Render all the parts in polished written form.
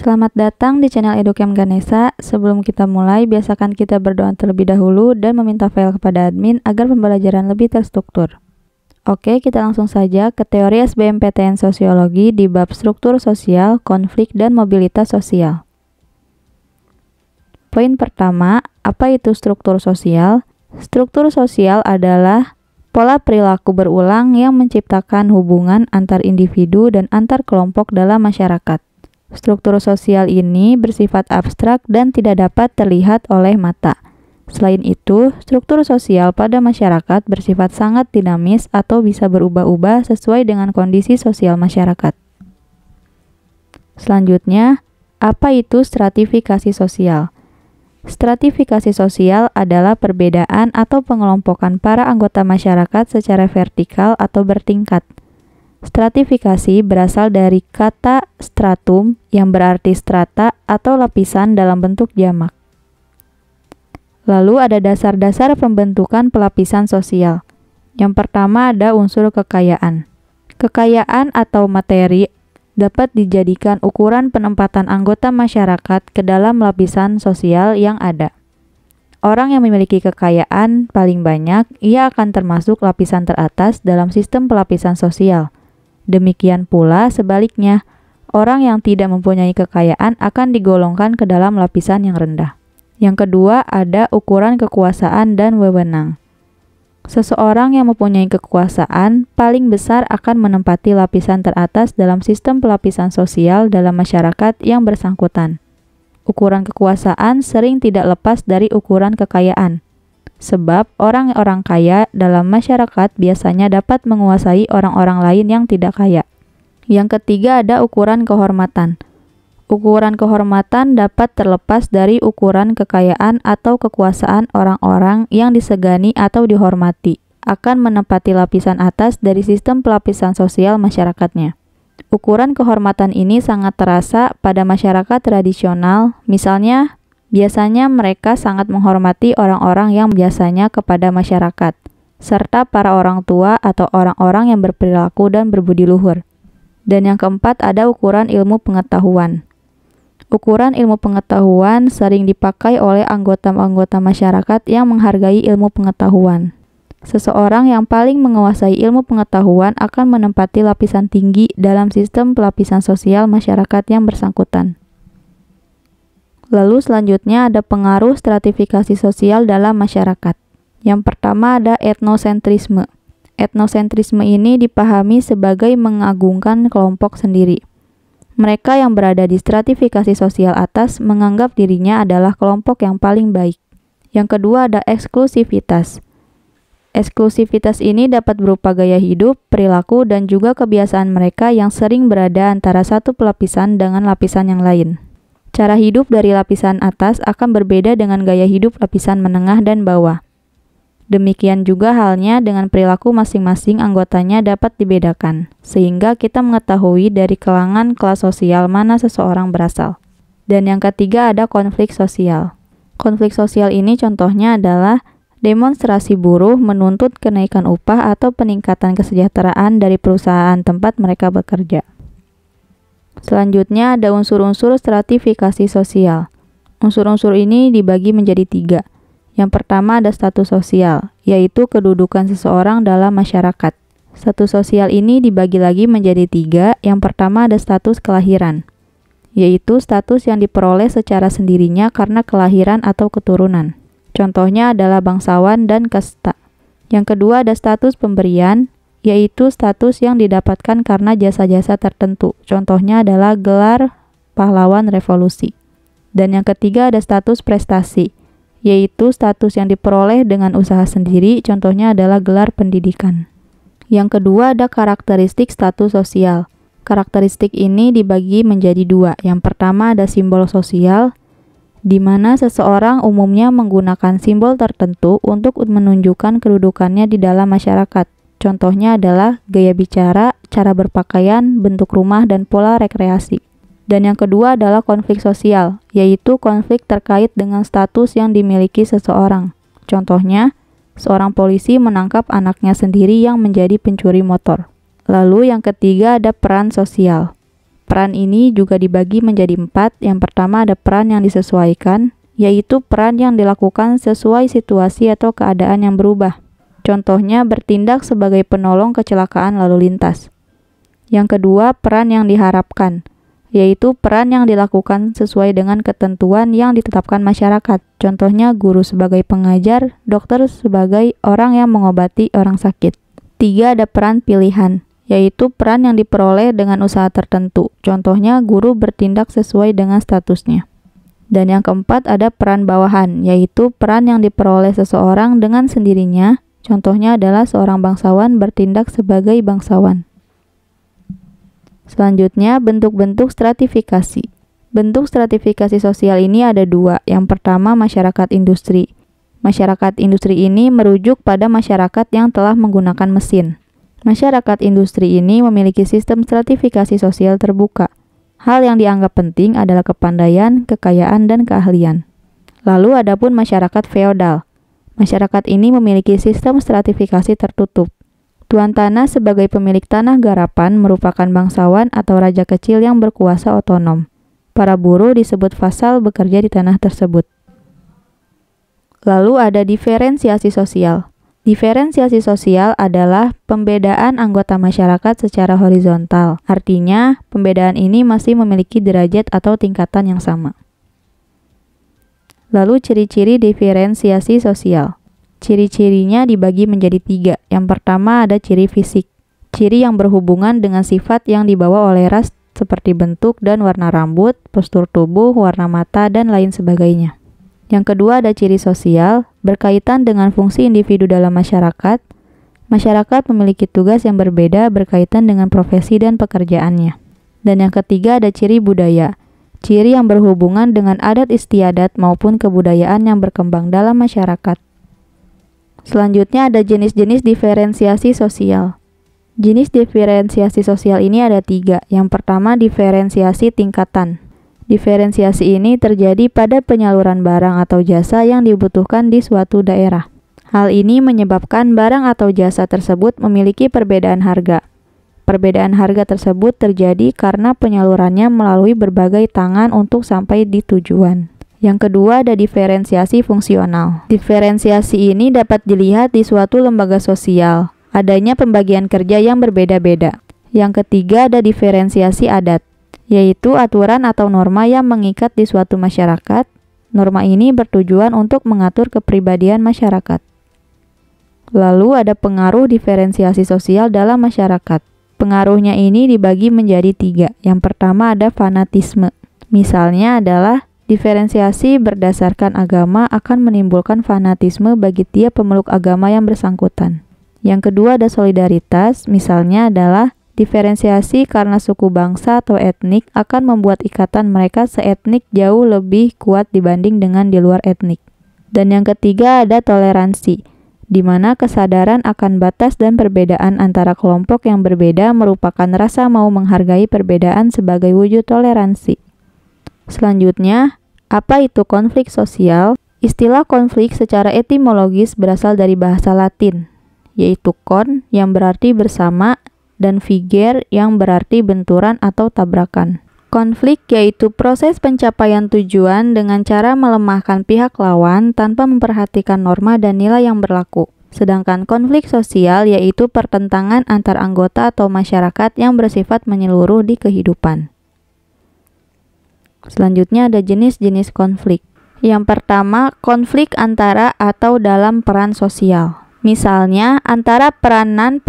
Selamat datang di channel Educam Ganesha. Sebelum kita mulai, biasakan kita berdoa terlebih dahulu dan meminta file kepada admin agar pembelajaran lebih terstruktur. Oke, kita langsung saja ke teori SBMPTN Sosiologi di bab struktur sosial, konflik, dan mobilitas sosial. Poin pertama, apa itu struktur sosial? Struktur sosial adalah pola perilaku berulang yang menciptakan hubungan antar individu dan antar kelompok dalam masyarakat. Struktur sosial ini bersifat abstrak dan tidak dapat terlihat oleh mata. Selain itu, struktur sosial pada masyarakat bersifat sangat dinamis atau bisa berubah-ubah sesuai dengan kondisi sosial masyarakat. Selanjutnya, apa itu stratifikasi sosial? Stratifikasi sosial adalah perbedaan atau pengelompokan para anggota masyarakat secara vertikal atau bertingkat. Stratifikasi berasal dari kata stratum yang berarti strata atau lapisan dalam bentuk jamak. Lalu ada dasar-dasar pembentukan pelapisan sosial. Yang pertama ada unsur kekayaan. Kekayaan atau materi dapat dijadikan ukuran penempatan anggota masyarakat ke dalam lapisan sosial yang ada. Orang yang memiliki kekayaan paling banyak, ia akan termasuk lapisan teratas dalam sistem pelapisan sosial. Demikian pula sebaliknya, orang yang tidak mempunyai kekayaan akan digolongkan ke dalam lapisan yang rendah. Yang kedua ada ukuran kekuasaan dan wewenang. Seseorang yang mempunyai kekuasaan paling besar akan menempati lapisan teratas dalam sistem pelapisan sosial dalam masyarakat yang bersangkutan. Ukuran kekuasaan sering tidak lepas dari ukuran kekayaan, sebab orang-orang kaya dalam masyarakat biasanya dapat menguasai orang-orang lain yang tidak kaya. Yang ketiga ada ukuran kehormatan. Ukuran kehormatan dapat terlepas dari ukuran kekayaan atau kekuasaan orang-orang yang disegani atau dihormati, akan menempati lapisan atas dari sistem pelapisan sosial masyarakatnya. Ukuran kehormatan ini sangat terasa pada masyarakat tradisional, misalnya, biasanya mereka sangat menghormati orang-orang yang biasanya kepada masyarakat, serta para orang tua atau orang-orang yang berperilaku dan berbudi luhur. Dan yang keempat ada ukuran ilmu pengetahuan. Ukuran ilmu pengetahuan sering dipakai oleh anggota-anggota masyarakat yang menghargai ilmu pengetahuan. Seseorang yang paling menguasai ilmu pengetahuan akan menempati lapisan tinggi dalam sistem pelapisan sosial masyarakat yang bersangkutan. Lalu selanjutnya ada pengaruh stratifikasi sosial dalam masyarakat. Yang pertama ada etnosentrisme. Etnosentrisme ini dipahami sebagai mengagungkan kelompok sendiri. Mereka yang berada di stratifikasi sosial atas menganggap dirinya adalah kelompok yang paling baik. Yang kedua ada eksklusivitas. Eksklusivitas ini dapat berupa gaya hidup, perilaku, dan juga kebiasaan mereka yang sering berada antara satu pelapisan dengan lapisan yang lain. Cara hidup dari lapisan atas akan berbeda dengan gaya hidup lapisan menengah dan bawah. Demikian juga halnya dengan perilaku masing-masing anggotanya dapat dibedakan, sehingga kita mengetahui dari kalangan kelas sosial mana seseorang berasal. Dan yang ketiga ada konflik sosial. Konflik sosial ini contohnya adalah demonstrasi buruh menuntut kenaikan upah atau peningkatan kesejahteraan dari perusahaan tempat mereka bekerja. Selanjutnya ada unsur-unsur stratifikasi sosial. Unsur-unsur ini dibagi menjadi 3. Yang pertama ada status sosial, yaitu kedudukan seseorang dalam masyarakat. Status sosial ini dibagi lagi menjadi 3. Yang pertama ada status kelahiran, yaitu status yang diperoleh secara sendirinya karena kelahiran atau keturunan. Contohnya adalah bangsawan dan kasta. Yang kedua ada status pemberian, yaitu status yang didapatkan karena jasa-jasa tertentu. Contohnya adalah gelar pahlawan revolusi. Dan yang ketiga ada status prestasi, yaitu status yang diperoleh dengan usaha sendiri, contohnya adalah gelar pendidikan. Yang kedua ada karakteristik status sosial. Karakteristik ini dibagi menjadi 2. Yang pertama ada simbol sosial, di mana seseorang umumnya menggunakan simbol tertentu untuk menunjukkan kedudukannya di dalam masyarakat. Contohnya adalah gaya bicara, cara berpakaian, bentuk rumah, dan pola rekreasi. Dan yang kedua adalah konflik sosial, yaitu konflik terkait dengan status yang dimiliki seseorang. Contohnya, seorang polisi menangkap anaknya sendiri yang menjadi pencuri motor. Lalu yang ketiga ada peran sosial. peran ini juga dibagi menjadi 4. Yang pertama ada peran yang disesuaikan, yaitu peran yang dilakukan sesuai situasi atau keadaan yang berubah. Contohnya bertindak sebagai penolong kecelakaan lalu lintas. Yang kedua, peran yang diharapkan, yaitu peran yang dilakukan sesuai dengan ketentuan yang ditetapkan masyarakat. Contohnya guru sebagai pengajar, dokter sebagai orang yang mengobati orang sakit. 3. Ada peran pilihan, yaitu peran yang diperoleh dengan usaha tertentu. Contohnya guru bertindak sesuai dengan statusnya. Dan yang keempat ada peran bawahan, yaitu peran yang diperoleh seseorang dengan sendirinya. Contohnya adalah seorang bangsawan bertindak sebagai bangsawan. Selanjutnya, bentuk-bentuk stratifikasi. Bentuk stratifikasi sosial ini ada 2. Yang pertama, masyarakat industri. Masyarakat industri ini merujuk pada masyarakat yang telah menggunakan mesin. Masyarakat industri ini memiliki sistem stratifikasi sosial terbuka. Hal yang dianggap penting adalah kepandaian, kekayaan, dan keahlian. Lalu adapun masyarakat feodal. Masyarakat ini memiliki sistem stratifikasi tertutup. Tuan tanah sebagai pemilik tanah garapan merupakan bangsawan atau raja kecil yang berkuasa otonom. Para buruh disebut vasal bekerja di tanah tersebut. Lalu ada diferensiasi sosial. Diferensiasi sosial adalah pembedaan anggota masyarakat secara horizontal. Artinya, pembedaan ini masih memiliki derajat atau tingkatan yang sama. Lalu ciri-ciri diferensiasi sosial. Ciri-cirinya dibagi menjadi 3. Yang pertama ada ciri fisik. Ciri yang berhubungan dengan sifat yang dibawa oleh ras seperti bentuk dan warna rambut, postur tubuh, warna mata, dan lain sebagainya. Yang kedua ada ciri sosial, berkaitan dengan fungsi individu dalam masyarakat. Masyarakat memiliki tugas yang berbeda berkaitan dengan profesi dan pekerjaannya. Dan yang ketiga ada ciri budaya. Ciri yang berhubungan dengan adat istiadat maupun kebudayaan yang berkembang dalam masyarakat. Selanjutnya ada jenis-jenis diferensiasi sosial. Jenis diferensiasi sosial ini ada 3. Yang pertama diferensiasi tingkatan. Diferensiasi ini terjadi pada penyaluran barang atau jasa yang dibutuhkan di suatu daerah. Hal ini menyebabkan barang atau jasa tersebut memiliki perbedaan harga. Perbedaan harga tersebut terjadi karena penyalurannya melalui berbagai tangan untuk sampai di tujuan. Yang kedua ada diferensiasi fungsional. Diferensiasi ini dapat dilihat di suatu lembaga sosial. Adanya pembagian kerja yang berbeda-beda. Yang ketiga ada diferensiasi adat, yaitu aturan atau norma yang mengikat di suatu masyarakat. Norma ini bertujuan untuk mengatur kepribadian masyarakat. Lalu ada pengaruh diferensiasi sosial dalam masyarakat. Pengaruhnya ini dibagi menjadi 3. Yang pertama ada fanatisme. Misalnya adalah diferensiasi berdasarkan agama akan menimbulkan fanatisme bagi tiap pemeluk agama yang bersangkutan. Yang kedua ada solidaritas, misalnya adalah diferensiasi karena suku bangsa atau etnik akan membuat ikatan mereka seetnik jauh lebih kuat dibanding dengan di luar etnik. Dan yang ketiga ada toleransi, di mana kesadaran akan batas dan perbedaan antara kelompok yang berbeda merupakan rasa mau menghargai perbedaan sebagai wujud toleransi. Selanjutnya, apa itu konflik sosial? Istilah konflik secara etimologis berasal dari bahasa Latin, yaitu kon yang berarti bersama dan figer yang berarti benturan atau tabrakan. Konflik yaitu proses pencapaian tujuan dengan cara melemahkan pihak lawan tanpa memperhatikan norma dan nilai yang berlaku. Sedangkan konflik sosial yaitu pertentangan antar anggota atau masyarakat yang bersifat menyeluruh di kehidupan. Selanjutnya ada jenis-jenis konflik. Yang pertama, konflik antara atau dalam peran sosial. Misalnya, antara peranan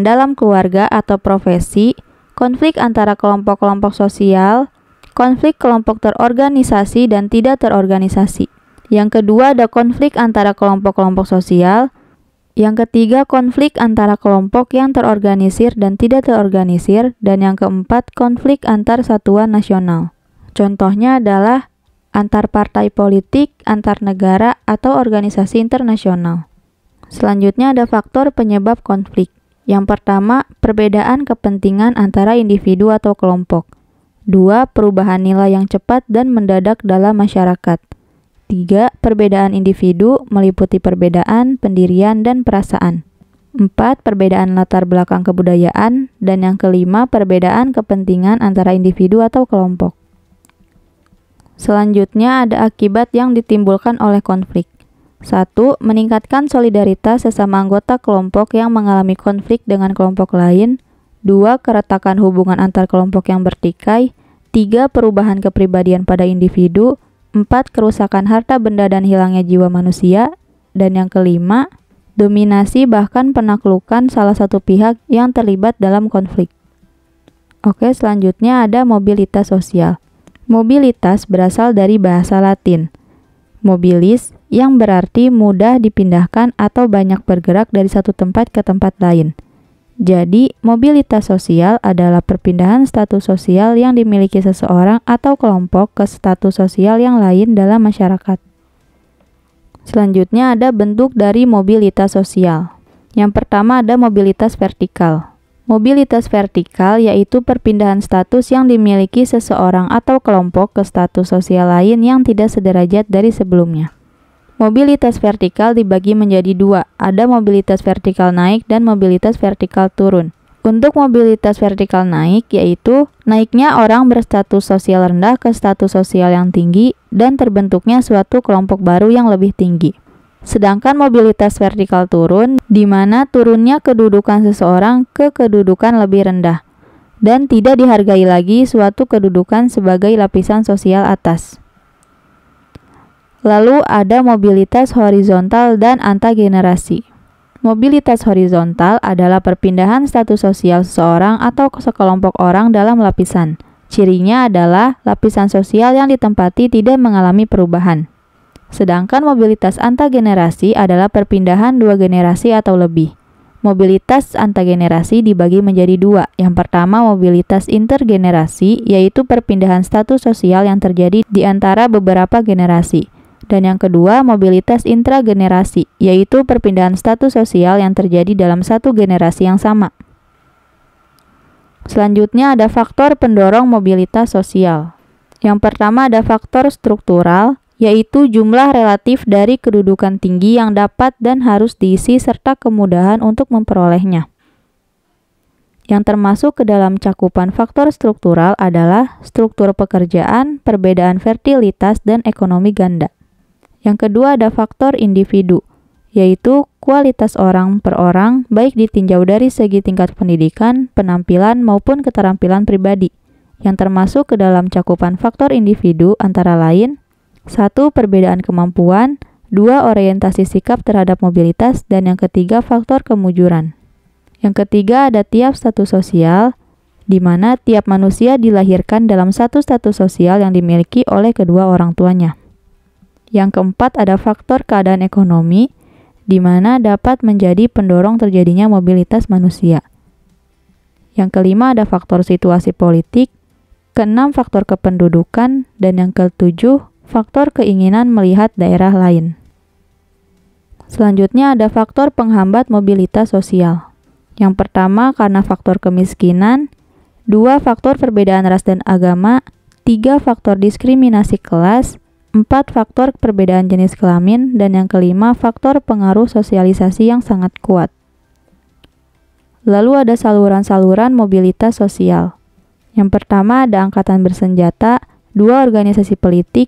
dalam keluarga atau profesi, konflik antara kelompok-kelompok sosial, konflik kelompok terorganisasi dan tidak terorganisasi. Yang kedua ada konflik antara kelompok-kelompok sosial. Yang ketiga, konflik antara kelompok yang terorganisir dan tidak terorganisir. Dan yang keempat, konflik antar satuan nasional. Contohnya adalah antar partai politik, antar negara, atau organisasi internasional. Selanjutnya ada faktor penyebab konflik. Yang pertama, perbedaan kepentingan antara individu atau kelompok. 2. Perubahan nilai yang cepat dan mendadak dalam masyarakat. 3. Perbedaan individu meliputi perbedaan, pendirian, dan perasaan. 4. Perbedaan latar belakang kebudayaan. Dan yang kelima, perbedaan kepentingan antara individu atau kelompok. Selanjutnya ada akibat yang ditimbulkan oleh konflik. 1. Meningkatkan solidaritas sesama anggota kelompok yang mengalami konflik dengan kelompok lain. 2. Keretakan hubungan antar kelompok yang bertikai. 3. Perubahan kepribadian pada individu. 4. Kerusakan harta benda dan hilangnya jiwa manusia. Dan yang kelima, dominasi bahkan penaklukan salah satu pihak yang terlibat dalam konflik. Oke, selanjutnya ada mobilitas sosial. Mobilitas berasal dari bahasa Latin, mobilis, yang berarti mudah dipindahkan atau banyak bergerak dari satu tempat ke tempat lain. Jadi, mobilitas sosial adalah perpindahan status sosial yang dimiliki seseorang atau kelompok ke status sosial yang lain dalam masyarakat. Selanjutnya ada bentuk dari mobilitas sosial. Yang pertama ada mobilitas vertikal. Mobilitas vertikal yaitu perpindahan status yang dimiliki seseorang atau kelompok ke status sosial lain yang tidak sederajat dari sebelumnya. Mobilitas vertikal dibagi menjadi dua, ada mobilitas vertikal naik dan mobilitas vertikal turun. Untuk mobilitas vertikal naik yaitu naiknya orang berstatus sosial rendah ke status sosial yang tinggi dan terbentuknya suatu kelompok baru yang lebih tinggi. Sedangkan mobilitas vertikal turun, di mana turunnya kedudukan seseorang ke kedudukan lebih rendah, dan tidak dihargai lagi suatu kedudukan sebagai lapisan sosial atas. Lalu ada mobilitas horizontal dan antagenerasi. Mobilitas horizontal adalah perpindahan status sosial seseorang atau sekelompok orang dalam lapisan. Cirinya adalah lapisan sosial yang ditempati tidak mengalami perubahan. Sedangkan mobilitas antagenerasi adalah perpindahan dua generasi atau lebih. Mobilitas antagenerasi dibagi menjadi dua. Yang pertama mobilitas intergenerasi, yaitu perpindahan status sosial yang terjadi di antara beberapa generasi. Dan yang kedua mobilitas intragenerasi, yaitu perpindahan status sosial yang terjadi dalam satu generasi yang sama. Selanjutnya ada faktor pendorong mobilitas sosial. Yang pertama ada faktor struktural, yaitu jumlah relatif dari kedudukan tinggi yang dapat dan harus diisi serta kemudahan untuk memperolehnya. Yang termasuk ke dalam cakupan faktor struktural adalah struktur pekerjaan, perbedaan fertilitas, dan ekonomi ganda. Yang kedua ada faktor individu, yaitu kualitas orang per orang baik ditinjau dari segi tingkat pendidikan, penampilan, maupun keterampilan pribadi. Yang termasuk ke dalam cakupan faktor individu antara lain 1. Perbedaan kemampuan, 2. Orientasi sikap terhadap mobilitas, dan yang ketiga faktor kemujuran. Yang ketiga ada tiap status sosial, di mana tiap manusia dilahirkan dalam satu status sosial yang dimiliki oleh kedua orang tuanya. Yang keempat ada faktor keadaan ekonomi, di mana dapat menjadi pendorong terjadinya mobilitas manusia. Yang kelima ada faktor situasi politik, keenam faktor kependudukan, dan yang ketujuh faktor keinginan melihat daerah lain. Selanjutnya ada faktor penghambat mobilitas sosial. Yang pertama karena faktor kemiskinan, 2. Faktor perbedaan ras dan agama, 3. Faktor diskriminasi kelas, 4. Faktor perbedaan jenis kelamin, dan yang kelima faktor pengaruh sosialisasi yang sangat kuat. Lalu ada saluran-saluran mobilitas sosial. Yang pertama ada angkatan bersenjata, 2. Organisasi politik,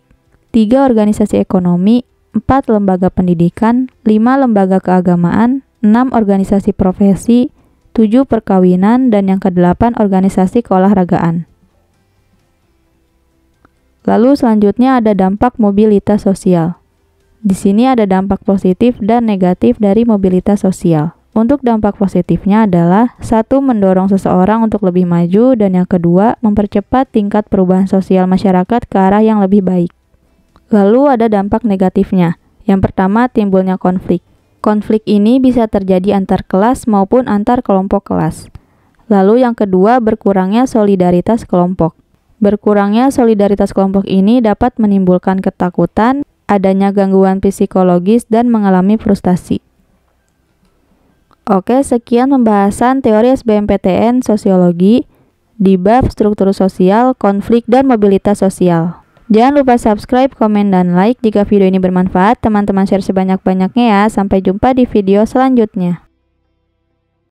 3. Organisasi ekonomi, 4. Lembaga pendidikan, 5. Lembaga keagamaan, 6. Organisasi profesi, 7. Perkawinan, dan yang ke-8 organisasi keolahragaan. Lalu selanjutnya ada dampak mobilitas sosial. Di sini ada dampak positif dan negatif dari mobilitas sosial. Untuk dampak positifnya adalah 1. Mendorong seseorang untuk lebih maju, dan yang kedua mempercepat tingkat perubahan sosial masyarakat ke arah yang lebih baik. Lalu ada dampak negatifnya. Yang pertama timbulnya konflik. Konflik ini bisa terjadi antar kelas maupun antar kelompok kelas. Lalu yang kedua berkurangnya solidaritas kelompok. Berkurangnya solidaritas kelompok ini dapat menimbulkan ketakutan, adanya gangguan psikologis, dan mengalami frustasi. Oke, sekian pembahasan teori SBMPTN Sosiologi di bab struktur sosial, konflik, dan mobilitas sosial. Jangan lupa subscribe, komen, dan like jika video ini bermanfaat. Teman-teman share sebanyak-banyaknya ya. Sampai jumpa di video selanjutnya.